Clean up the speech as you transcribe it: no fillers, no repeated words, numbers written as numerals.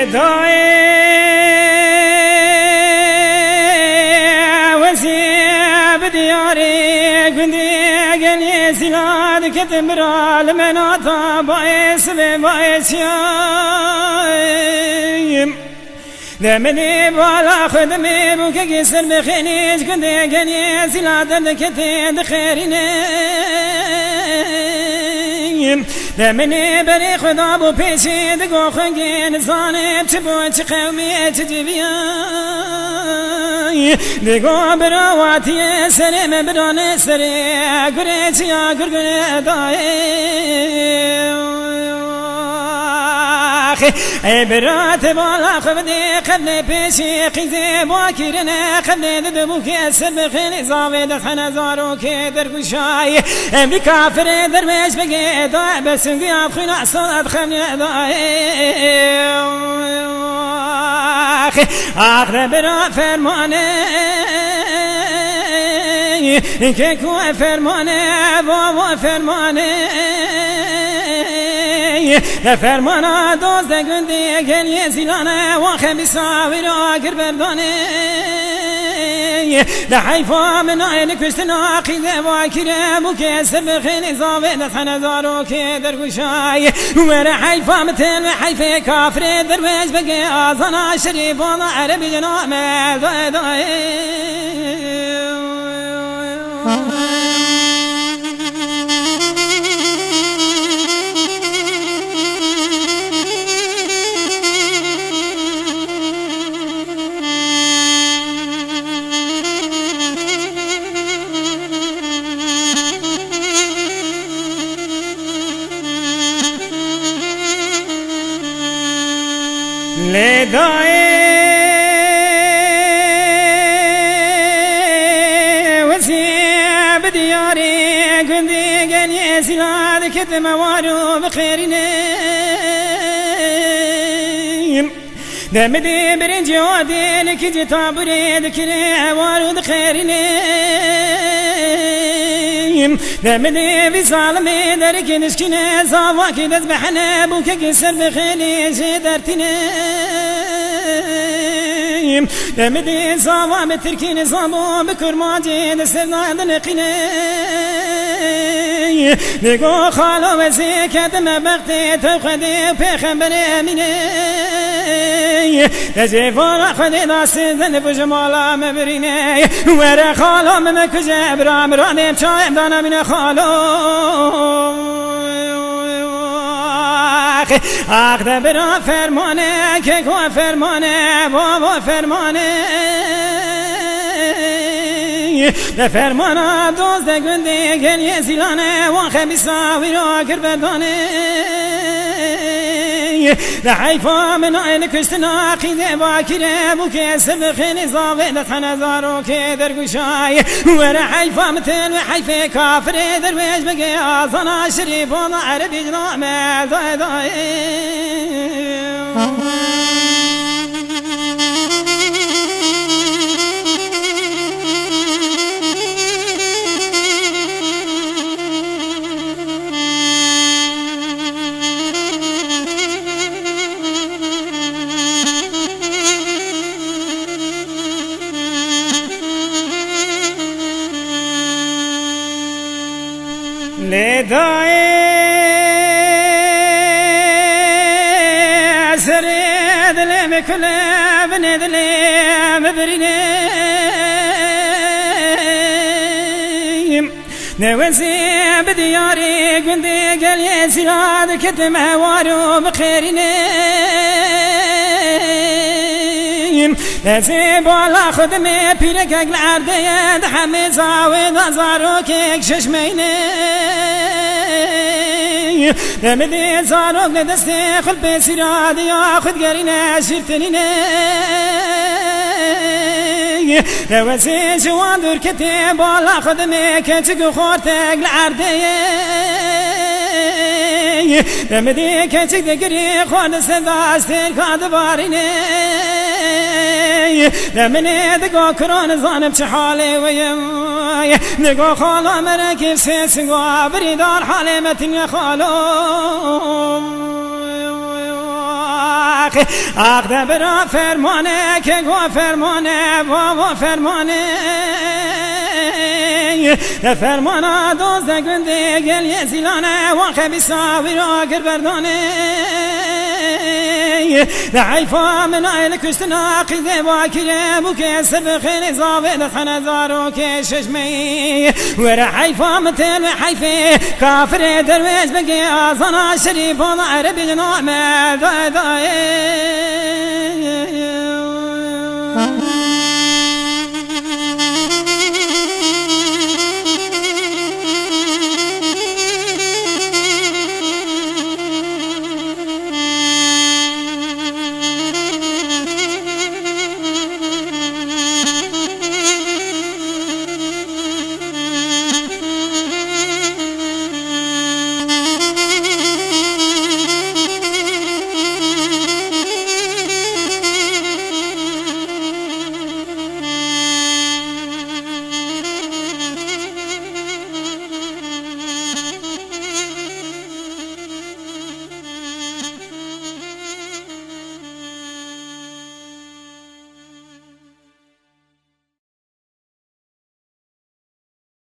لداعي وسيب دياري قندي قلي سلاد كتمر المناطة بايس بايس يايم دمني بالا خدمي بوك قسر بخينيش قندي قلي سلاد كتين خيرين دمني بري خدا بو پیشی دگو خنگین زانه چبو چه قومی چجیبیای دگو براواتی سری مبران سری گره چیا گرگره دای ای برات بالا خبدی قبل پیشی قیزی باکرنه قبل ددبو که سر بخیلی زاوی دخن زارو که درگوشای امری کافر درمش بگی دای بسنگی ابخینا صلات خمنی دای آخر برا فرمانه که کو فرمانه بابا فرمانه فرمانا دوست گندی گلی زیلانه واخه بیساوی را گر بردانه لحیفا من آین کشتنا عقیده واکره بو که سر بخیلی زاوه دخن دارو که درگوشای ور حیفا متن و حیفه کافر درویش بگه آزانا شریف وانا عربی جنامه دای دای لداعي وسيب دياري قندي قلي سلاد كتم وارو بخيرين دمدي برنجي وادي لك جتا بريد كري وارو دخيرين دمدي في ظالمي درك نشكنا زواكي دذبحنا بوك كسر بخيلي شدرتنا دمدي زوا متركين زامو بكرماجي دسرنا دنقنا نگو خالو وزي كدم بغتي تخدي بخبر اميني نزيفور خدي داسي ذنب جمالا مبريني ورا خالو ممكجه برام راني بشايم دانا من خالو آخ برا فرمانه که کو فرمانه بابا فرمانه ده فرمانه دوست گنده گلیه زیلانه واخه بیساوی را کربدانه ده حیفا من آین کشتنا عقیده باکره بو که سر خیلی زاوه دخن زارو که درگوشای ور حیفا متن و حیفه کافر درویش بگه آزانا شریف وانا عربی جنامه دای دای لداعي سريد لم كلاب ندلم برينيم نوزي بدياري قندي قال يا زياد كتم هوارو بخيرين نزيب ولا خدمي بيرك اقل عردي دحمي زاوي نظارو كيك ششميني نمدي زاروك ندستي خل بسيرادي ياخد قرينا شرتنيني نوزي جوان دور كتب ولا خدمي كتك خورتك العردي نمدي كتك دقري خون سداستي كاد باريني نمني دقو كرون ظانب شحالي ويم دقو خالا مركب سيسقوا بريدار حالي متن يا خالو باقی آخده برا فرمانه که گو فرمانه بابا فرمانه فرمانا دوز گنده گل یزیلانه واقع بیساوی را گر بردانه حیفا من آیل کشتنا قیده باکره بو که سر بخیر زاوید خنزارو که ششمی ور حیفا متل و حیفه کافر درویش بگی آزانا شریف و عربی جنامه دای